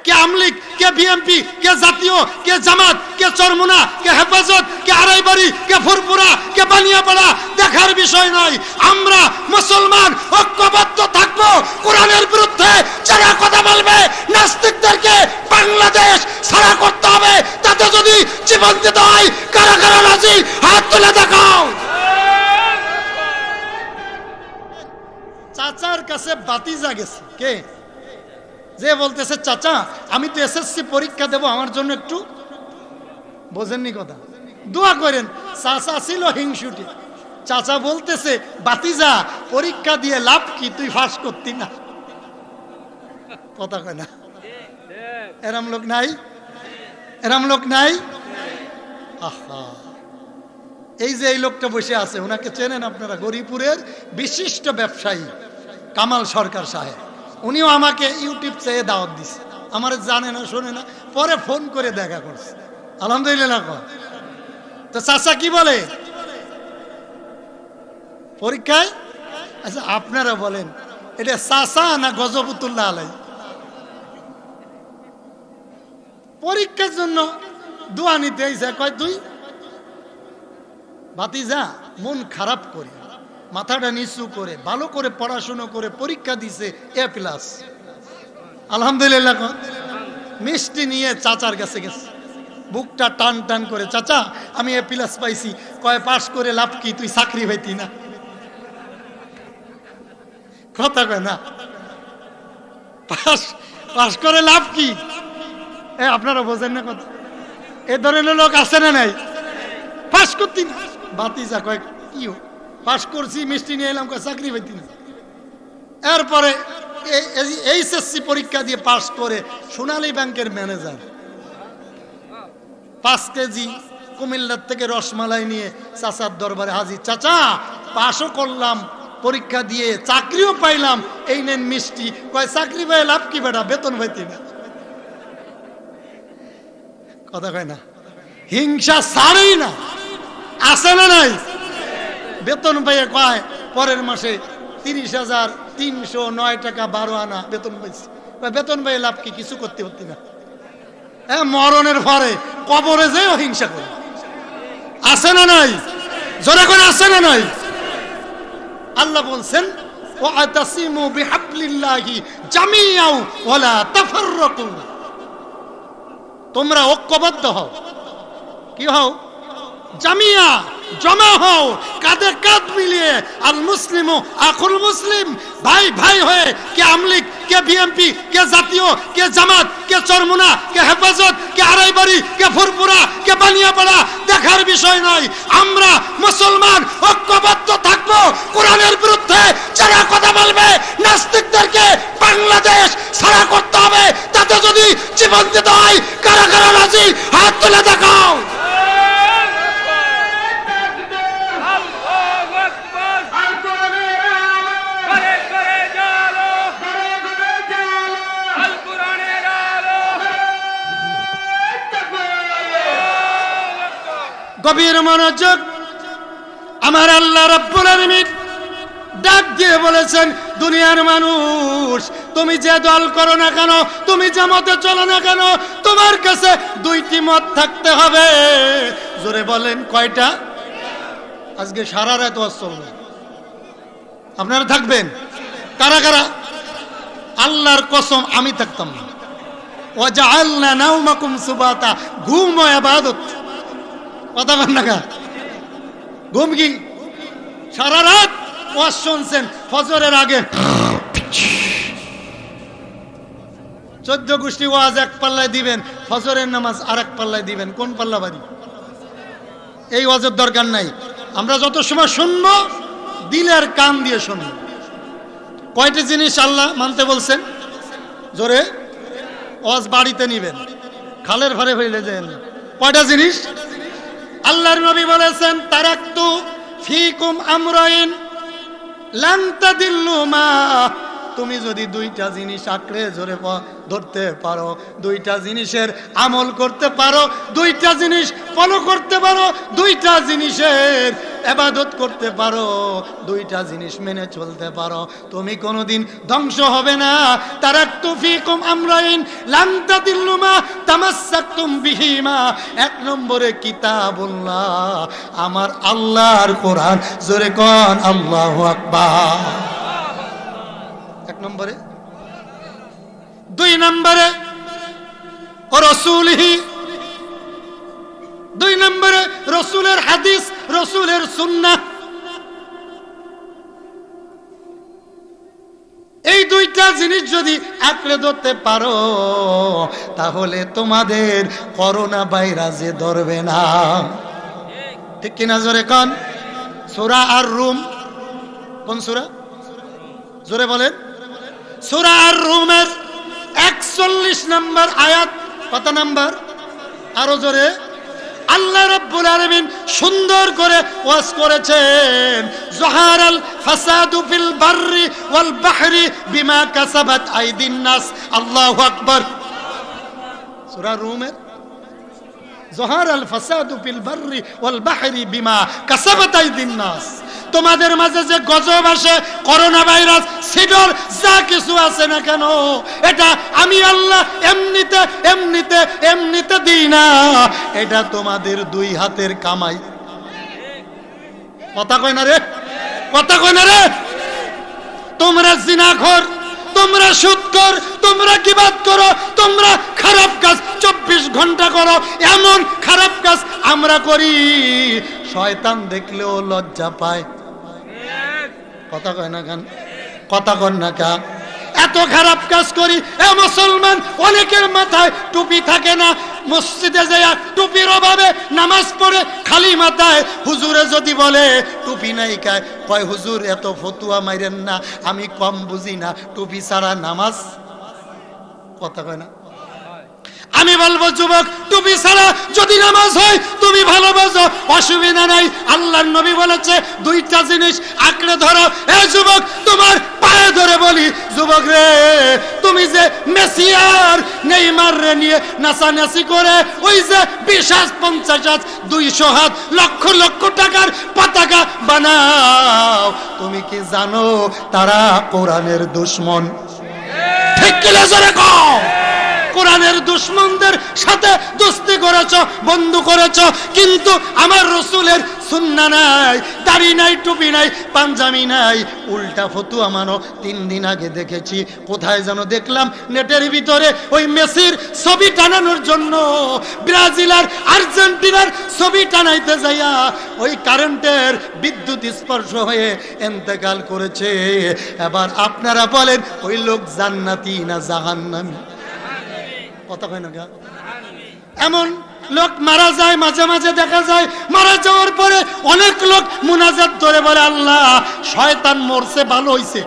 কে আমলিগ, কে BMP, কে জাতীয়, কে জামাত, কে চরমুনা, কে হেফাজত, কে আড়াইবাড়ি, কে ফুরপুরা, কে বানিয়াপাড়া দেখার বিষয় নয়। আমরা মুসলমান ঐক্যবদ্ধ থাকবো। কোরআনের বিরুদ্ধে যারা কথা বলবে নাস্তিকদেরকে বাংলাদেশ ছাড়া করতে হবে। তাতে যদি জীবন দিতে হয় কারা কারা রাজি হাত তুলে দেখাও। চাচার কাছে বাতিজা গেছে কে, যে বলতেছে চাচা আমি তো এসএসসি পরীক্ষা দেব, আমার জন্য একটু বোঝেননি কথা, দোয়া করেন। চাচা ছিল হিংসুটি। চাচা বলতেছে বাতিজা পরীক্ষা দিয়ে লাভ কি, তুই ফাঁস করতি না। কথা কয় না, এরম লোক নাই, এরম লোক নাই। আহা, এই যে এই লোকটা বসে আছে ওনাকে চেনেন আপনারা, গরিপুরের বিশিষ্ট ব্যবসায়ী কামাল সরকার সাহেব। উনিও আমাকে ইউটিউব চেয়ে দাওয়াত দিছে, আমার জানে না শোনে না, পরে ফোন করে দেখা করছে। আলহামদুলিল্লাহ। তো চাচা কি বলে পরীক্ষায়? আচ্ছা আপনারা বলেন এটা চাচা না গজবুতুল্লাহ আলাই? পরীক্ষার জন্য দোয়া নিতে আইসা কয় তুই ভাতিজা মন খারাপ করে মাথাটা নিচু করে ভালো করে পড়াশোনা করে পরীক্ষা দিছে A+। আলহামদুলিল্লাহ। মিষ্টি নিয়ে চাচার কাছে গেছে, বুকটা টান টান করে, চাচা আমি A+ পাইছি। কয় পাশ করে লাভ কি, তুই চাকরি পাইতি না। কথা কয় না, পাশ করে লাভ কি? আপনারা বোঝেন না কথা। এ ধরনের লোক আছে না নাই? পাশ করতি না। বাতিজা কয় কি পাশ করছি, মিষ্টি নিয়ে এলাম, কয় চাকরি পাইতি না। এরপরে এইচএসসি পরীক্ষা দিয়ে পাশ করে সোনালী ব্যাংকের ম্যানেজার। 5 কেজি কুমিল্লার থেকে রসমালাই নিয়ে চাচার দরবারে হাজির। চাচা পাশও করলাম, পরীক্ষা দিয়ে চাকরিও পাইলাম, এই নেন মিষ্টি। কয় চাকরি পাই লাভ কি বেটা, বেতন পাইতি না। কথা কয় না, হিংসা ছাড়েই না, আছে না নাই? বেতন পাইয়ে কয় পরের মাসে 30,309 টাকা 12 আনা বেতন পাইছি। বেতন পাইয়ে লাভ কি, কিছু করতে হতি না। মরণের পরে কবরে যেও হিংসা করে, আছে না নাই? জোরে করে আছে না নাই? আল্লাহ বলছেন ওয়াতাসিমু বিহাবলিল্লাহি জামিআও ওয়ালা তাফাররাকু, তোমরা ঐক্যবদ্ধ হও। কি হও? জামিয়া, জমা হও, কাঁধে কাঁধ মিলিয়ে। আল মুসলিমু আখুল মুসলিম, ভাই ভাই হয়ে, কে আমলিগ, কে বিএমপি, কে জাতীয়, কে জামাত, কে চরমুনা, কে হেফাজত, কে আড়াইবাড়ি, কে ফুরপুরা, কে বানিয়াপাড়া দেখার বিষয় নয়। আমরা মুসলমান ঐক্যবদ্ধ থাকবো। কোরআনের বিরুদ্ধে যারা কথা বলবে নাস্তিকদেরকে বাংলাদেশ ছাড়া করতে হবে। তাতে যদি জীবন দিতে হয় কারা কারা রাজি হাত তুলে দেখাও। গভীর মনোযোগ। আমার আল্লাহ রাব্বুল আলামিন ডাক দিয়ে বলেছেন, দুনিয়ার মানুষ তুমি যে দল করো না কেন, তুমি যে মতে চলো না কেন, তোমার কাছে 2টি মত থাকতে হবে। জোরে বলেন কয়টা? আজকে সারা রাত ওয়াজ চলবে, আপনারা থাকবেন। কারা কারা? আল্লাহর কসম আমি থাকতাম না। ওয়াজআলনা নাওমাকুম সুবাতা, ঘুম ও ইবাদত। কথা বল না, ঘুম কি? সারা রাত ওয়াজ শুনছেন, ফজরের আগে 14 গোষ্ঠী ওয়াজ এক পাল্লায় দিবেন, ফজরের নামাজ আরেক পাল্লায় দিবেন। কোন পাল্লা বাড়ি? এই ওয়াজের দরকার নাই। আমরা যত সময় শুনবো দিলের কান দিয়ে শুনবো। কয়টি জিনিস আল্লাহ মানতে বলছেন? জোরে। ওয়াজ বাড়িতে নিবেন, খালের ভারে হইলে যেন। কয়টা জিনিস? আল্লাহর নবী বলেছেন, তারাকতু ফিকুম আমরাইন লান তাদিল্লু মা তুমি যদি দুইটা জিনিস আঁকড়ে ধরে ধরতে পারো, দুইটা জিনিসের আমল করতে পারো, দুইটা জিনিস ফলো করতে পারো, দুইটা জিনিসের ইবাদত করতে পারো, দুইটা জিনিস মেনে চলতে পারো, তুমি কোনোদিন ধ্বংস হবে না। তারাকতু ফীকুম আমরাইন লান তাদিল্লু মা তামাসসাকতুম বিহিমা। এক নম্বরে কিতাবুল্লাহ, আমার আল্লাহর কোরআন, জোরে কোন আল্লাহু আকবার। এক নম্বরে। দুই নম্বরে রাসূলিহি, দুই নম্বরে রাসূলের হাদিস, রাসূলের সুন্নাহ। এই দুইটা জিনিস যদি আঁকড়ে ধরতে পারো, তাহলে তোমাদের করোনা ভাইরাসে ধরবে না। ঠিক কিনা জোরে কোন? সূরা আর রুম। কোন সূরা? জোরে বলেন। সূরা আর রুমের 41 নম্বর আয়াত। কত নম্বর? আরো জোরে। আল্লাহ রাব্বুল আলামিন সুন্দর করে ওয়াজ করেছেন, যহারাল ফাসাদু ফিল বাররি ওয়াল বাহরি বিমা কাসাবাত আইদিন নাস। আল্লাহু আকবার। সূরা রুমের যহারাল ফাসাদু ফিল বাররি ওয়াল বাহরি বিমা কাসাবাত আইদিন নাস। তোমাদের মাঝে যে গজব আসে, করোনা ভাইরাস, সিডর, যা কিছু আছে না কেন, এটা আমি আল্লাহ এমনিতে এমনিতে এমনিতে দিই না, এটা তোমাদের দুই হাতের কামাই। কথা কয় না রে? কথা কয় না রে? তোমরা জিনাখোর, তোমরা সুদখোর, তোমরা গীবত করো, তোমরা খারাপ কাজ 24 ঘন্টা করো, এমন খারাপ কাজ আমরা করি শয়তান দেখলেও লজ্জা পায়। কথা কয় না কেন? কথা কন না কেন? এত খারাপ কাজ করি। এ মুসলমান, অনেকের মাথায় টুপি থাকে না, মসজিদে যায় টুপির অভাবে নামাজ পড়ে খালি মাথায়। হুজুরে যদি বলে টুপি নাই কায়, কয় হুজুর এত ফতুয়া মাইরেন না, আমি কম বুঝি না, টুপি ছাড়া নামাজ। কথা কয় না? আমি বলবো যুবক, টুপি ছাড়া যদি নামাজ হয় তুমি ভালো বোঝো, অসুবিধা নাই। আল্লাহর নবী বলেছে দুইটা জিনিস আঁকড়ে ধরো। এ যুবক, তোমার পায়ে ধরে বলি, যুবক রে, তুমি যে মেসি আর নেইমার রে নিয়ে নাচানাচি করে ওই যে 20 50 200 হাত লক্ষ লক্ষ টাকার পতাকা বানাও, তুমি কি জানো তারা কোরআনের দুশমন? ঠিক কি জোরে কও? কোরআনের দুশমনদের সাথে দোস্তি করেছ, বন্ধু করেছ, কিন্তু আমার রাসূলের সুন্নাহ নাই, দাড়ি নাই, টুপি নাই, পাঞ্জাবি নাই, উল্টা ফতুয়া মানো। 3 দিন আগে দেখেছি, কোথায় যেন দেখলাম নেটের ভিতরে, ওই মেসির ছবি টানানোর জন্য ব্রাজিল আর আর্জেন্টিনার ছবি টানাইতে যাইয়া ওই কারেন্টের বিদ্যুৎ স্পর্শ হয়ে ইন্তেকাল করেছে। এবার আপনারা বলেন ওই লোক জান্নাতি না জাহান্নামী? কথা কয় না? এমন লোক মারা যায়, মাঝে মাঝে দেখা যায় মারা যাওয়ার পরে অনেক লোক মুনাজাত ধরে বলে আল্লাহ শয়তান মরছে, ভালো হইছে।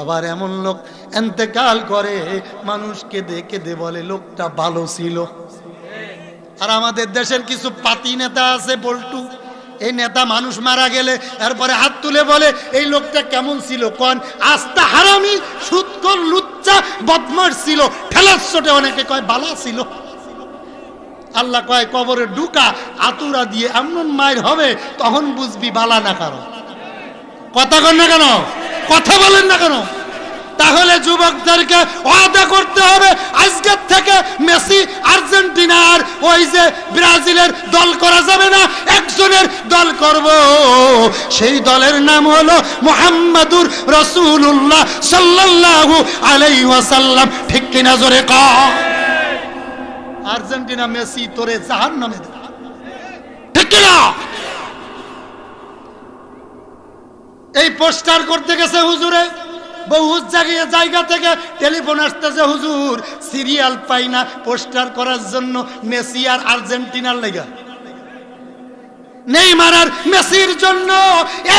আবার এমন লোক ইন্তেকাল করে, মানুষকে দেখে দে বলে লোকটা ভালো ছিল। আর আমাদের দেশের কিছু পাতি নেতা আছে, বল্টু, এই নেতা মানুষ মারা গেলে এরপরে হাত তুলে বলে এই লোকটা কেমন ছিল, কোন আস্তা হারামি, সুদখোর, লুচ্চা, বদমাশ ছিল, ঠেলার চোটে অনেকে কয় বালা ছিল। আল্লাহ কয় কবরে ঢুকা আতুরা দিয়ে এমন মায়ের হবে তখন বুঝবি বালা না কারো। কথা কন না কেন? কথা বলেন না কেন? তাহলে যুবকদেরকে ওয়াদা করতে হবে আজকের থেকে মেসি, আর্জেন্টিনার ওই যে ব্রাজিলের দল করা যাবে না, একজনের দল করব, সেই দলের নাম হলো মুহাম্মাদুর রাসূলুল্লাহ সাল্লাল্লাহু আলাইহি ওয়াসাল্লাম। ঠিক কিনা জোরে কও? আর্জেন্টিনা মেসি তোরে জাহান্নামে দেবে। ঠিক কিনা? এই পোস্টার করতে গেছে হুজুরে, বহু জায়গা থেকে টেলিফোন আসতেছে, হুজুর সিরিয়াল পাই না পোস্টার করার জন্য মেসি আর আর্জেন্টিনার লাগা, নেইমার আর মেসির জন্য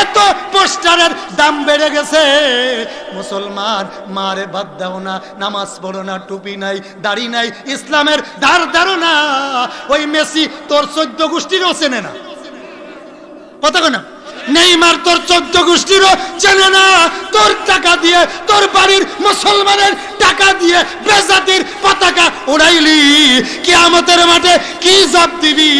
এত পোস্টারের দাম বেড়ে গেছে। মুসলমান মারে বাদ দাও না, নামাজ পড়ো না, টুপি নাই, দাড়ি নাই, ইসলামের ধার ধারণা। ওই মেসি তোর 14 গোষ্ঠীরও চেনে না। কথা কয় না? নেইমার তোর 14 গোষ্ঠীরও চেনে না। তোর টাকা দিয়ে, তোর বাড়ির মুসলমানের টাকা দিয়ে বেজাতির পতাকা উড়াইলি, কিয়ামতের মাঠে কি জবাব দিবি?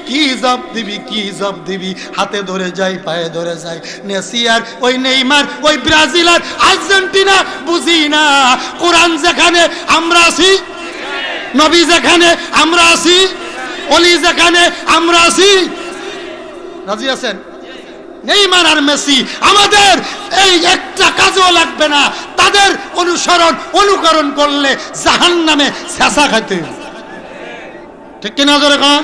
কি জবাব দিবি? কি জবাব দিবি? হাতে ধরে যাই, পায়ে ধরে যাই। মেসি আর ওই নেইমার, ওই ব্রাজিল আর আর্জেন্টিনা বুঝি না। কোরআন যেখানে আমরা আছি, নবী যেখানে আমরা আছি, অলি যেখানে আমরা আছি। রাজি আছেন? নেইমার আর মেসি আমাদের এই একটা কাজও লাগবে না, তাদের অনুসরণ অনুকরণ করলে জাহান্নামে ছেঁচা খাইতে। ঠিক কিনা জোরে কন?